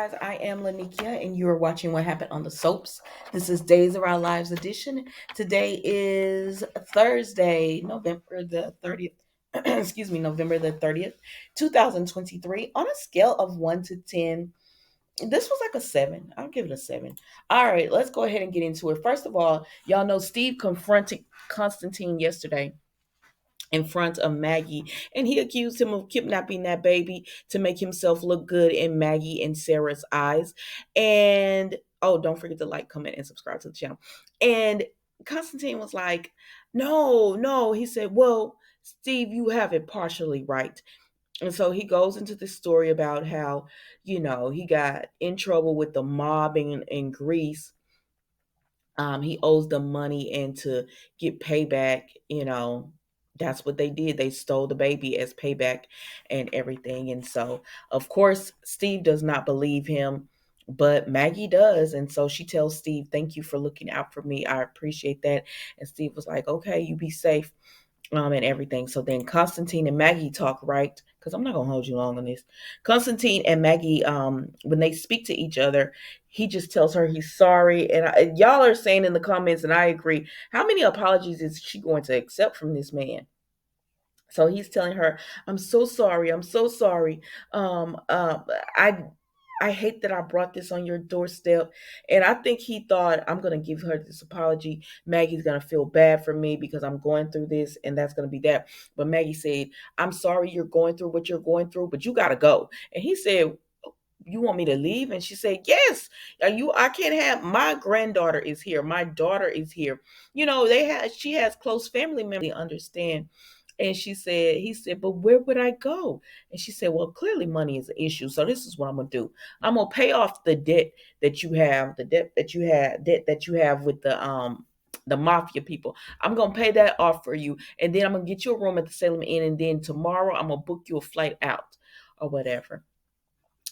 guys? I am Lanikia, and you are watching What Happened on the Soaps. This is Days of Our Lives edition. Today is Thursday, November the 30th. Excuse me, November the 30th, 2023. On a scale of 1 to 10, this was like a 7. I'll give it a 7. All right, let's go ahead and get into it. First of all, y'all know Steve confronted Constantine yesterday in front of Maggie, and he accused him of kidnapping that baby to make himself look good in Maggie and Sarah's eyes. And oh, don't forget to like, comment, and subscribe to the channel. And Constantine was like, no, no. He said, well, Steve, you have it partially right. And so he goes into this story about how, he got in trouble with the mob in Greece. He owes them money, and to get payback, that's what they did. They stole the baby as payback and everything. And so, of course, Steve does not believe him, but Maggie does. And so she tells Steve, thank you for looking out for me. I appreciate that. And Steve was like, okay, you be safe, and everything. So then Constantine and Maggie talk, right? Because I'm not gonna hold you long on this. Constantine and Maggie, when they speak to each other, he just tells her he's sorry. And y'all are saying in the comments, and I agree. How many apologies is she going to accept from this man? So he's telling her, "I'm so sorry. I'm so sorry. Um, uh, I I hate that I brought this on your doorstep." And I think he thought, I'm gonna give her this apology. Maggie's gonna feel bad for me because I'm going through this, and that's gonna be that. But Maggie said, "I'm sorry you're going through what you're going through, but you gotta go." And he said, you want me to leave? And she said, yes. I can't have, my granddaughter is here, my daughter is here. She has close family members, understand. And he said, but where would I go? And she said, well, clearly money is an issue, so this is what I'm gonna do. I'm gonna pay off the debt that you have, debt that you have with the mafia people. I'm gonna pay that off for you, and then I'm gonna get you a room at the Salem Inn, and then tomorrow I'm gonna book you a flight out or whatever.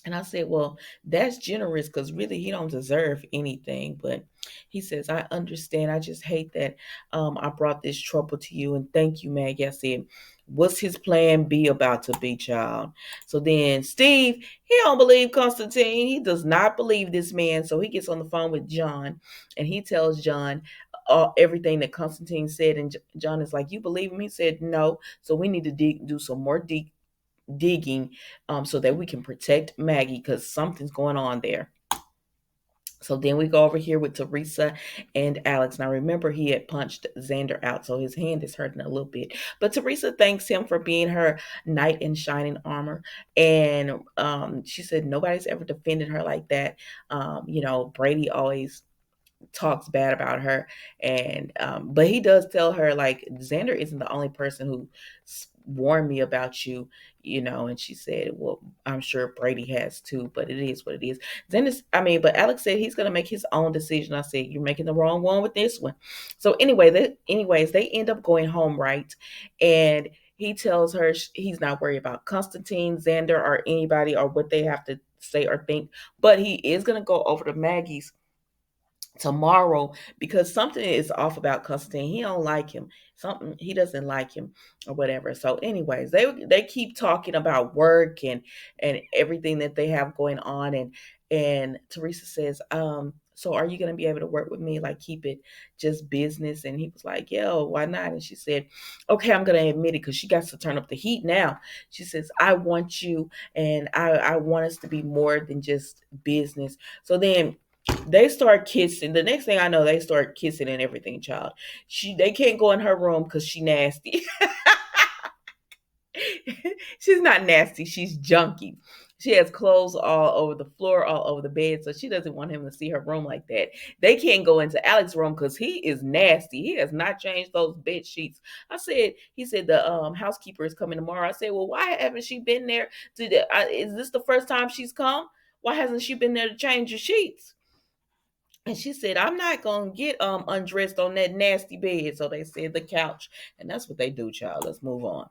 And I said, well, that's generous because really he don't deserve anything. But he says, I understand. I just hate that I brought this trouble to you. And thank you, Maggie. I said, what's his plan B about to be, child? So then Steve, he don't believe Constantine. He does not believe this man. So he gets on the phone with John, and he tells John everything that Constantine said. And John is like, you believe him? He said, no. So we need to do some more digging, so that we can protect Maggie because something's going on there. So then we go over here with Teresa and Alex. Now remember, he had punched Xander out, so his hand is hurting a little bit. But Teresa thanks him for being her knight in shining armor. And she said nobody's ever defended her like that. Brady always talks bad about her, and but he does tell her, like, Xander isn't the only person who warned me about you. And she said, well, I'm sure Brady has too, but it is what it is. But Alex said he's going to make his own decision. I said, you're making the wrong one with this one. So anyways, they end up going home, right? And he tells her he's not worried about Constantine, Xander, or anybody, or what they have to say or think, but he is going to go over to Maggie's tomorrow because something is off about Constantine. He don't like him. Something, he doesn't like him or whatever. So anyways, they keep talking about work and everything that they have going on. And Teresa says, so are you going to be able to work with me, like keep it just business? And he was like, yeah, why not? And she said, okay, I'm going to admit it, because she got to turn up the heat now. She says, I want you, and I want us to be more than just business. So then they start kissing. The next thing I know, they start kissing and everything, child. They can't go in her room because she nasty. She's not nasty, she's junky. She has clothes all over the floor, all over the bed, so she doesn't want him to see her room like that. They can't go into Alex's room because he is nasty. He has not changed those bed sheets. He said the housekeeper is coming tomorrow. I said, well, why haven't she been there? Is this the first time she's come? Why hasn't she been there to change your sheets? And she said, I'm not gonna get undressed on that nasty bed. So they said the couch. And that's what they do, child. Let's move on.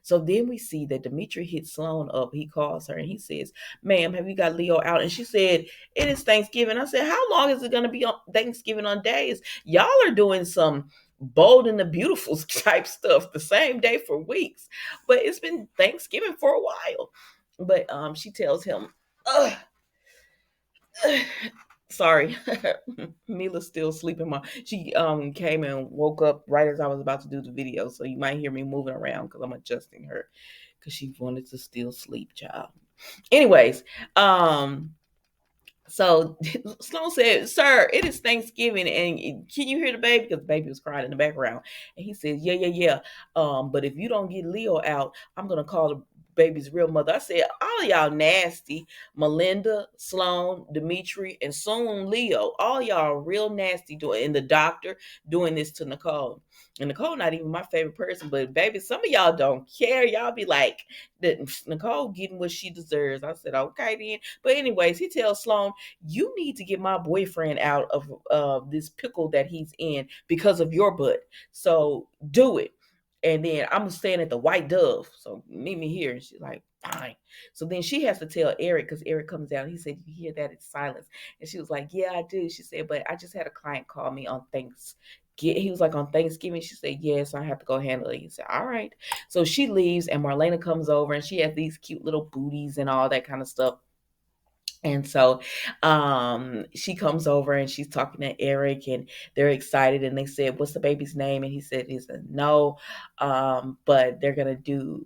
So then we see that Dimitri hits Sloan up. He calls her and he says, ma'am, have you got Leo out? And she said, it is Thanksgiving. I said, how long is it gonna be on Thanksgiving on days? Y'all are doing some Bold and the Beautiful type stuff the same day for weeks. But it's been Thanksgiving for a while. But she tells him, ugh. Sorry. Mila's still sleeping. She came and woke up right as I was about to do the video, so you might hear me moving around because I'm adjusting her because she wanted to still sleep, child. Anyways, so Sloan said, "Sir, it is Thanksgiving, and can you hear the baby? Because the baby was crying in the background." And he said, "Yeah, yeah, yeah. But if you don't get Leo out, I'm gonna call the baby's real mother." I said, "All y'all nasty, Melinda, Sloan, Dimitri, and soon Leo. All y'all real nasty doing, and the doctor doing this to Nicole. And Nicole not even my favorite person, but baby, some of y'all don't care. Y'all be like, that Nicole getting what she deserves." I said, "Okay then." But anyways, he tells Sloan, "You need to get my boyfriend out of this pickle that he's in because of your butt. So do it." And then I'm staying at the White Dove. So meet me here. And she's like, "Fine." So then she has to tell Eric because Eric comes down. He said, "You hear that? It's silence." And she was like, "Yeah, I do." She said, "But I just had a client call me on Thanksgiving." He was like, "On Thanksgiving?" She said, "Yes, I have to go handle it." He said, "All right." So she leaves and Marlena comes over and she has these cute little booties and all that kind of stuff. And so she comes over and she's talking to Eric and they're excited and they said, "What's the baby's name?" And he said, "He said no, but they're going to do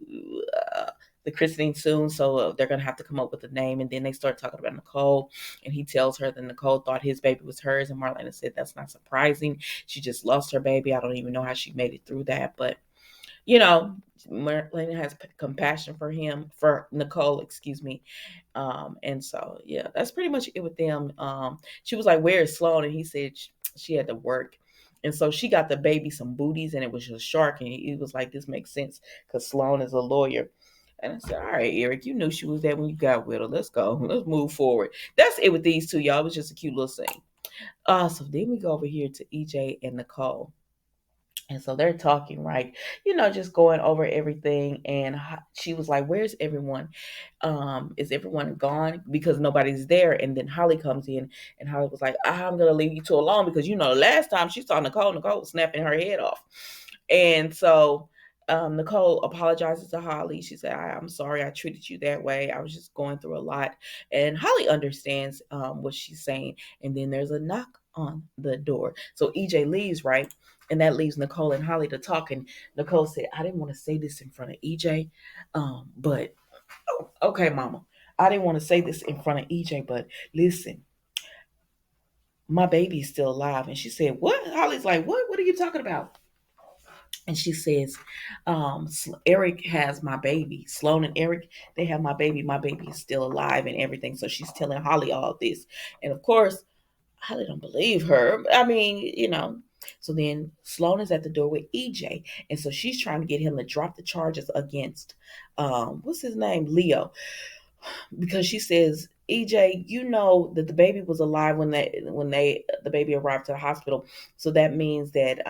the christening soon. So they're going to have to come up with a name." And then they start talking about Nicole and he tells her that Nicole thought his baby was hers. And Marlena said, "That's not surprising. She just lost her baby. I don't even know how she made it through that." But you know, Marlena has compassion for him, for Nicole, excuse me. And so, yeah, that's pretty much it with them. She was like, "Where is Sloan?" And he said she had to work. And so she got the baby some booties and it was a shark. And he was like, "This makes sense because Sloan is a lawyer." And I said, "All right, Eric, you knew she was there when you got with her. Let's go. Let's move forward." That's it with these two, y'all. It was just a cute little scene. So then we go over here to EJ and Nicole. And so they're talking, right? Just going over everything. And she was like, "Where's everyone? Is everyone gone?" Because nobody's there. And then Holly comes in, and Holly was like, "I'm going to leave you two alone because, last time she saw Nicole was snapping her head off." And so Nicole apologizes to Holly. She said, "I'm sorry I treated you that way. I was just going through a lot." And Holly understands what she's saying. And then there's a knock on the door. So EJ leaves, right? And that leaves Nicole and Holly to talk. And Nicole said, "I didn't want to say this in front of EJ, but okay, Mama. I didn't want to say this in front of EJ, but listen, my baby is still alive." And she said, "What?" Holly's like, "What? What are you talking about?" And she says, "Eric has my baby. Sloan and Eric, they have my baby. My baby is still alive and everything." So she's telling Holly all this. And of course, Holly don't believe her. I mean, So then Sloan is at the door with EJ. And so she's trying to get him to drop the charges against, what's his name? Leo. Because she says, "EJ, you know that the baby was alive when the baby arrived to the hospital. So that means that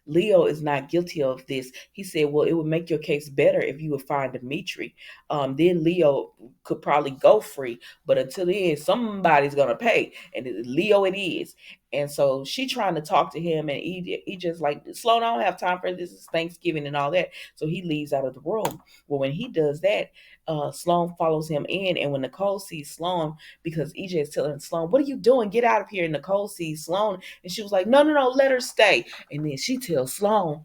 Leo is not guilty of this." He said, "Well, it would make your case better if you would find Dimitri. Then Leo could probably go free. But until then, somebody's gonna pay, and Leo it is." And so she trying to talk to him, and he just like, "Sloan, I don't have time for this. It's Thanksgiving and all that." So he leaves out of the room. Well, when he does that, Sloan follows him in, and when Nicole sees Sloan, because EJ is telling Sloan, "What are you doing? Get out of here!" And Nicole sees Sloan, and she was like, "No, no, no, let her stay." And then she tells Sloan,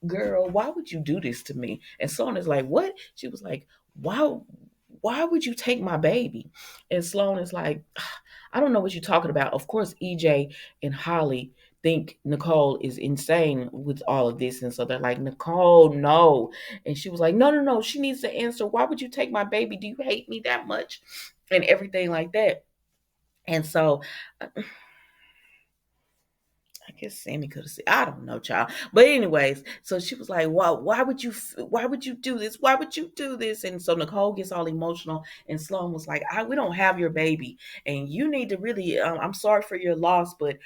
"Girl, why would you do this to me?" And Sloan is like, "What?" She was like, Why would you take my baby?" And Sloan is like, "I don't know what you're talking about." Of course, EJ and Holly think Nicole is insane with all of this. And so they're like, "Nicole, no." And she was like, "No, no, no. She needs to answer. Why would you take my baby? Do you hate me that much?" And everything like that. And so I guess Sammy could have said, I don't know, child. But anyways, so she was like, why would you do this? Why would you do this?" And so Nicole gets all emotional, and Sloan was like, we don't have your baby, and you need to really, I'm sorry for your loss, but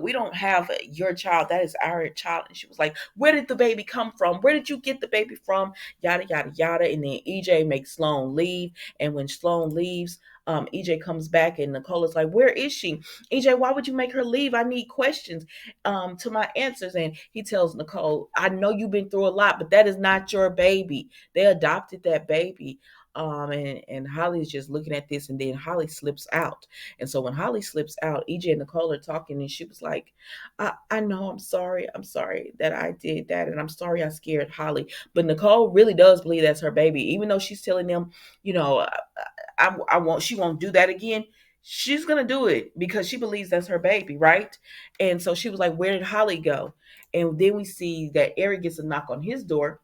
we don't have your child. That is our child." And she was like, "Where did the baby come from? Where did you get the baby from?" Yada yada yada. And then EJ makes Sloan leave. And when Sloan leaves, EJ comes back and Nicole is like, "Where is she?" "EJ, why would you make her leave? I need questions to my answers." And he tells Nicole, "I know you've been through a lot, but that is not your baby. They adopted that baby. And Holly's just looking at this, and then Holly slips out. And so when Holly slips out, EJ and Nicole are talking, and she was like, I know, I'm sorry that I did that, and I'm sorry I scared Holly. But Nicole really does believe that's her baby, even though she's telling them, you know, I won't, she won't do that again. She's gonna do it because she believes that's her baby, right? And so she was like, where did Holly go? And then we see that Eric gets a knock on his door,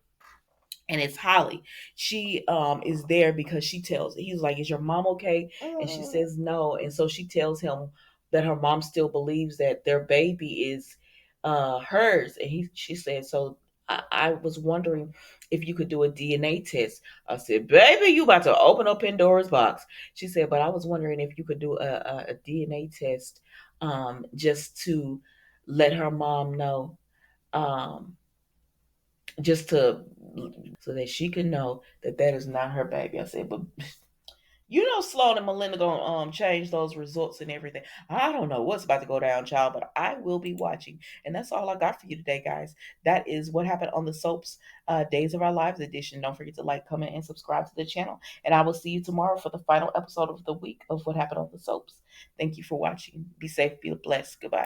and it's Holly. She is there because she tells, he's like, is your mom okay? And she says no. And so she tells him that her mom still believes that their baby is hers. And she said, so I was wondering if you could do a DNA test. I said, baby, you about to open up Pandora's box. She said, but I was wondering if you could do a DNA test, just to let her mom know, um, just to, so that she can know that that is not her baby. I said, but you know, Sloan and Melinda gonna change those results and everything. I don't know what's about to go down, child, but I will be watching. And that's all I got for you today, guys. That is what happened on the Soaps Days of Our Lives edition. Don't forget to like, comment, and subscribe to the channel. And I will see you tomorrow for the final episode of the week of what happened on the Soaps. Thank you for watching. Be safe, be blessed. Goodbye.